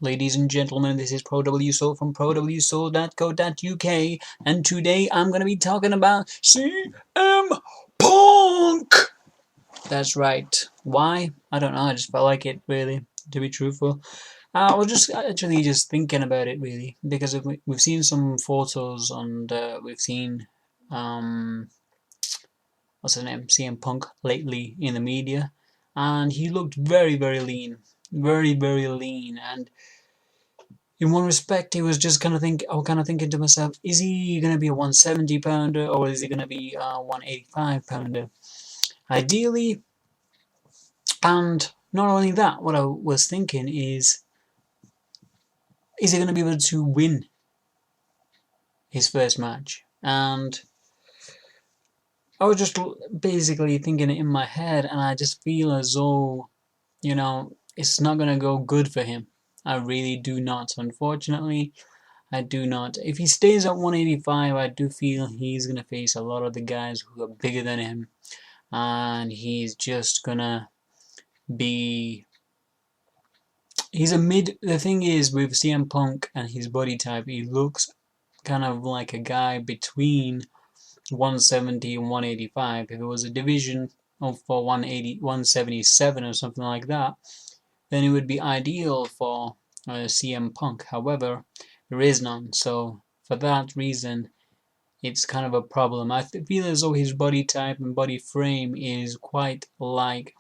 Ladies and gentlemen, this is Prowsul from prowsul.co.uk, and today I'm going to be talking about CM Punk! That's right. Why? I don't know, I just felt like it, really, to be truthful. I was just actually just thinking about it, really, because we've seen some photos and we've seen, what's his name, CM Punk lately in the media, and he looked very, very lean. Very, very lean, and in one respect, he was just kind of thinking to myself, is he going to be a 170 pounder or is he going to be a 185 pounder? Ideally, and not only that, what I was thinking is he going to be able to win his first match? And I was just basically thinking it in my head, and I just feel as though, it's not going to go good for him. I really do not, unfortunately. I do not. If he stays at 185, I do feel he's going to face a lot of the guys who are bigger than him. And he's just going to be... He's a mid... The thing is, with CM Punk and his body type, he looks kind of like a guy between 170 and 185. If it was a division for 177 or something like that, then it would be ideal for CM Punk. However, there is none, so for that reason, it's kind of a problem. I feel as though his body type and body frame is quite like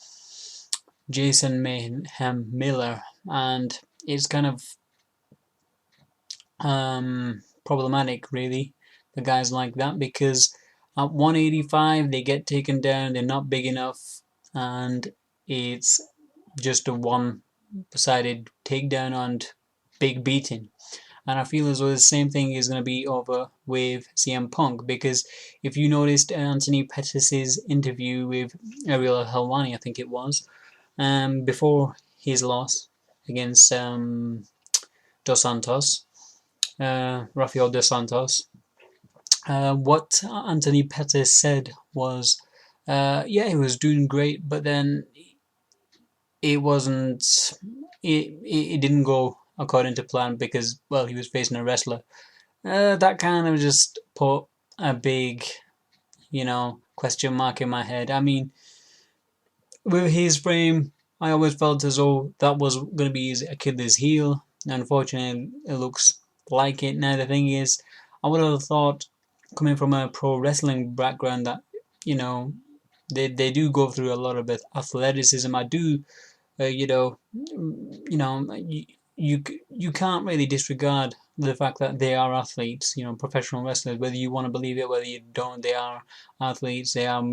Jason Mayhem Miller, and it's kind of problematic, really, the guys like that, because at 185 they get taken down, they're not big enough, and it's just a one-sided takedown and big beating. And I feel as though the same thing is going to be over with CM Punk, because if you noticed Anthony Pettis' interview with Ariel Helwani, I think it was, before his loss against Dos Santos, Rafael Dos Santos, what Anthony Pettis said was, yeah, he was doing great, but then it didn't go according to plan because, well, he was facing a wrestler. That kind of just put a big, question mark in my head. I mean, with his frame, I always felt as though that was going to be his Achilles heel. Unfortunately, it looks like it. Now, the thing is, I would have thought, coming from a pro wrestling background, that, they do go through a lot of athleticism. I do, you can't really disregard the fact that they are athletes, professional wrestlers, whether you want to believe it, whether you don't, they are athletes, they are,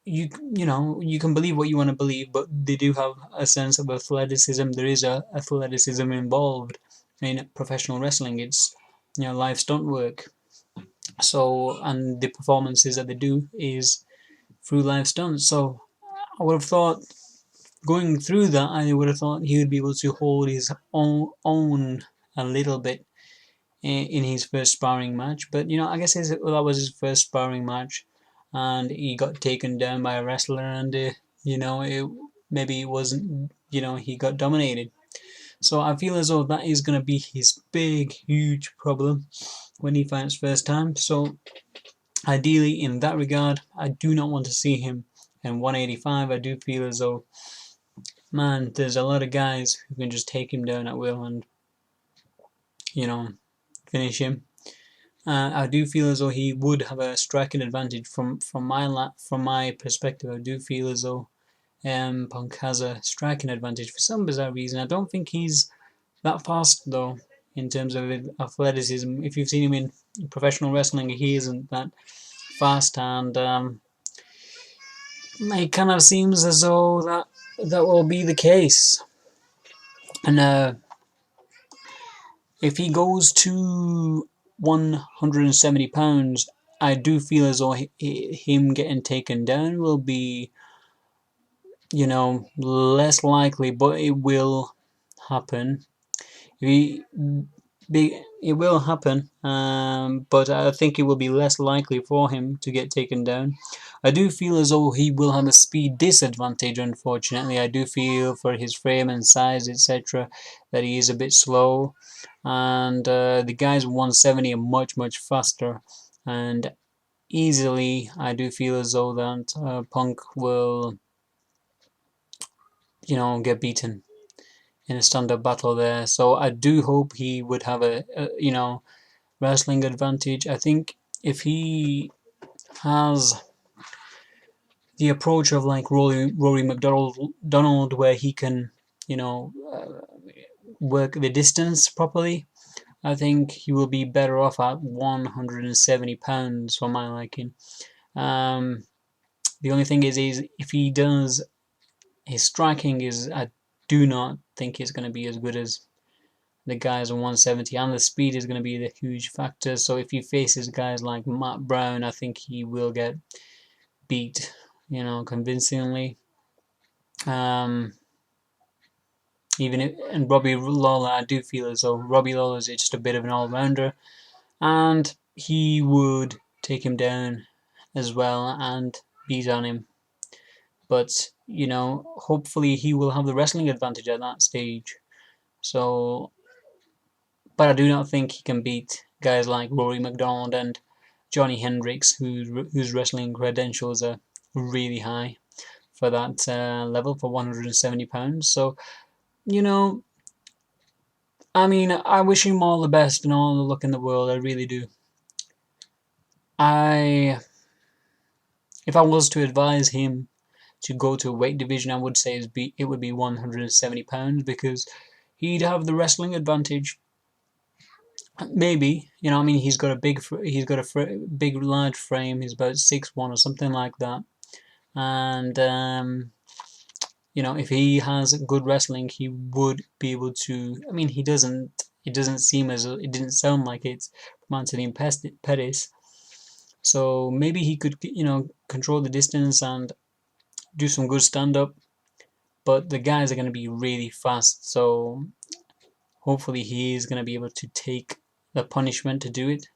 you can believe what you want to believe, but they do have a sense of athleticism. There is athleticism involved in professional wrestling. It's, live stunt work. So, and the performances that they do is through live stunts. So, I would have thought, going through that, I would have thought he would be able to hold his own a little bit in his first sparring match. But, I guess that was his first sparring match, and he got taken down by a wrestler, and, maybe it wasn't, he got dominated. So I feel as though that is going to be his big, huge problem when he fights first time. So, ideally, in that regard, I do not want to see him in 185. I do feel as though, man, there's a lot of guys who can just take him down at will and, finish him. I do feel as though he would have a striking advantage from my perspective. I do feel as though Punk has a striking advantage for some bizarre reason. I don't think he's that fast, though, in terms of athleticism. If you've seen him in professional wrestling, he isn't that fast, and it kind of seems as though that will be the case. And if he goes to 170 pounds, I do feel as though him getting taken down will be, less likely, but it will happen. it will happen, but I think it will be less likely for him to get taken down. I do feel as though he will have a speed disadvantage, unfortunately. I do feel for his frame and size, etc., that he is a bit slow. And the guys 170 are much, much faster. And easily, I do feel as though that Punk will, get beaten in a stand-up battle there. So I do hope he would have a wrestling advantage. I think if he has the approach of like Rory McDonald, where he can, work the distance properly, I think he will be better off at 170 pounds for my liking. Um, the only thing is if he does, his striking is, I do not think it's going to be as good as the guys on 170, and the speed is going to be the huge factor. So if he faces guys like Matt Brown, I think he will get beat, convincingly. And Robbie Lawler, I do feel as though Robbie Lawler is just a bit of an all-rounder, and he would take him down as well and beat on him. But hopefully he will have the wrestling advantage at that stage. So, but I do not think he can beat guys like Rory McDonald and Johnny Hendricks, whose wrestling credentials are really high for that level, for 170 pounds. So, I wish him all the best and all the luck in the world. I really do. If I was to advise him to go to a weight division, I would say it would be 170 pounds, because he'd have the wrestling advantage. Maybe, he's got a big, large frame. He's about 6'1" or something like that. And if he has good wrestling, he would be able to. He doesn't. It doesn't seem as. It didn't sound like it's from Anthony Pettis. So maybe he could, control the distance and do some good stand-up. But the guys are going to be really fast, so hopefully he is going to be able to take the punishment to do it.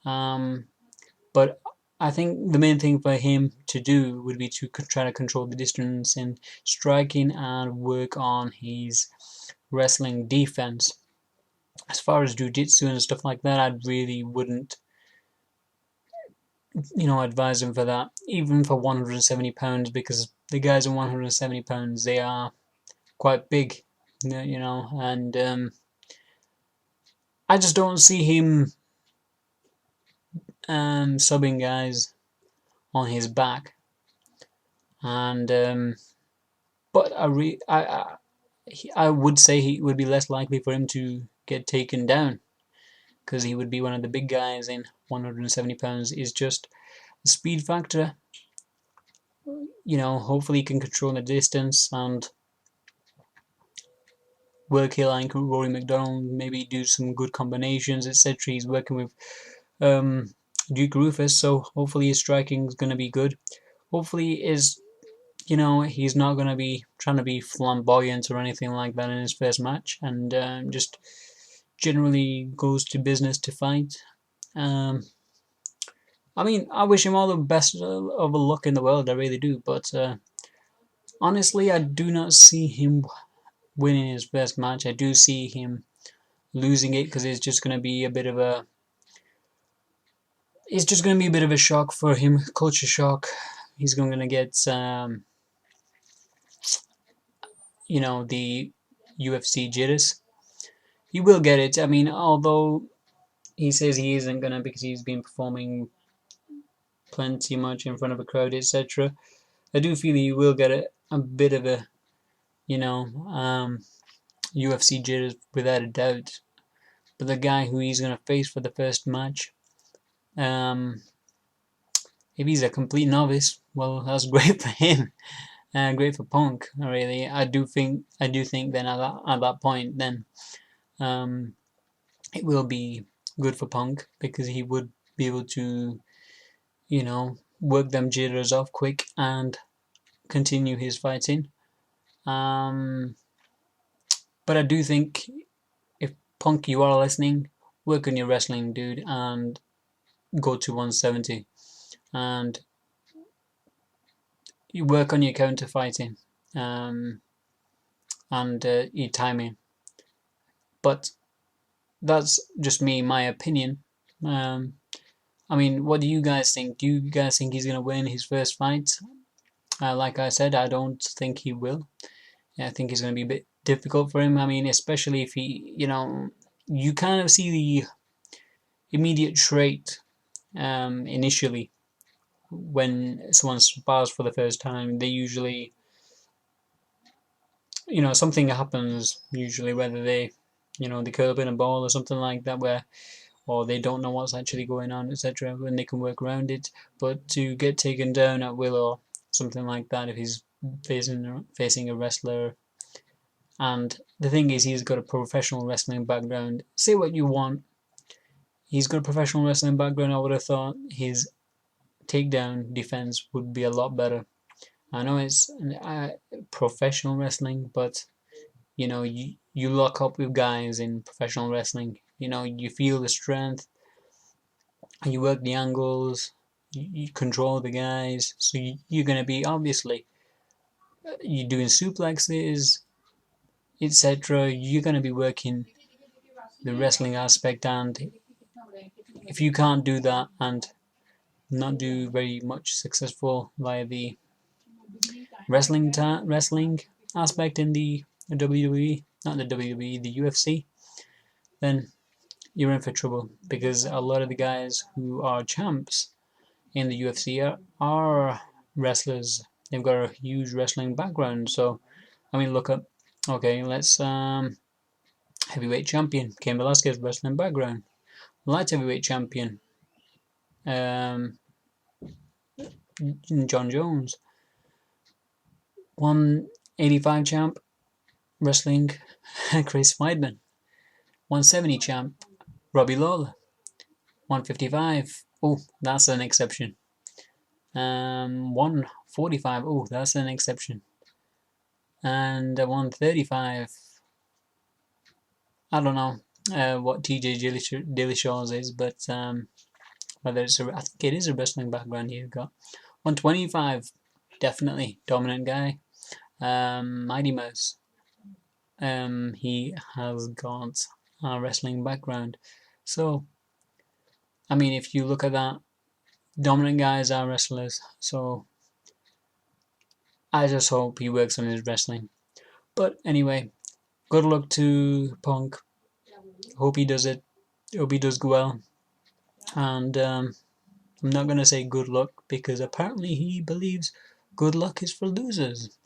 But I think the main thing for him to do would be to try to control the distance in striking and work on his wrestling defense. As far as jiu-jitsu and stuff like that, I really wouldn't, advise him for that, even for 170 pounds, because the guys in 170 pounds, they are quite big, and I just don't see him subbing guys on his back. And but I would say he would be less likely for him to get taken down, because he would be one of the big guys in 170 pounds. Is just the speed factor. Hopefully he can control the distance and work here like Rory McDonald, maybe do some good combinations, etc. He's working with Duke Rufus, so hopefully his striking is going to be good. Hopefully he's not going to be trying to be flamboyant or anything like that in his first match, and just generally goes to business to fight. I wish him all the best of luck in the world, I really do, but honestly, I do not see him winning his first match. I do see him losing it, because it's just going to be a bit of a shock for him, culture shock. He's going to get the UFC jitters. He will get it. Although he says he isn't gonna, because he's been performing plenty much in front of a crowd, etc. I do feel he will get a bit of a, UFC jitters without a doubt. But the guy who he's gonna face for the first match, if he's a complete novice, well, that's great for him. Great for Punk, really. I do think then at that point, then it will be good for Punk, because he would be able to, work them jitters off quick and continue his fighting. But I do think, if Punk, you are listening, work on your wrestling, dude, and go to 170. And you work on your counter fighting, and your timing. But that's just me, my opinion. I mean, what do you guys think? Do you guys think he's gonna win his first fight? Like I said, I don't think he will. I think it's gonna be a bit difficult for him. I mean, especially if he, you kind of see the immediate trait initially when someone spars for the first time. They usually, something happens usually, whether they curl in a ball or something like that, or they don't know what's actually going on, etc., when they can work around it. But to get taken down at will or something like that, if he's facing a wrestler, and the thing is, he's got a professional wrestling background. Say what you want, he's got a professional wrestling background. I would have thought his takedown defense would be a lot better. I know it's professional wrestling, but you lock up with guys in professional wrestling. You feel the strength, you work the angles, you control the guys. So you're going to be, obviously, you're doing suplexes, etc. You're going to be working the wrestling aspect, and if you can't do that and not do very much successful via the wrestling aspect in the WWE, not the WWE, the UFC, then you're in for trouble, because a lot of the guys who are champs in the UFC are wrestlers. They've got a huge wrestling background. So, I mean, look at, okay, let's heavyweight champion Cain Velasquez, wrestling background. Light heavyweight champion John Jones. 185 champ wrestling Chris Weidman. 170 champ Robbie Lawler. 155. Oh, that's an exception. 145. Oh, that's an exception. And 135. I don't know what TJ Dillishaw's is, but whether I think it is a wrestling background you've got. 125, definitely dominant guy. Mighty Mouse. He has got a wrestling background. So, I mean, if you look at that, dominant guys are wrestlers. So, I just hope he works on his wrestling. But anyway, good luck to Punk. Hope he does it. Hope he does go well. And I'm not going to say good luck, because apparently he believes good luck is for losers.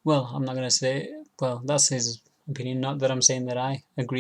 Well, I'm not going to say, well, that's his opinion. Not that I'm saying that I agree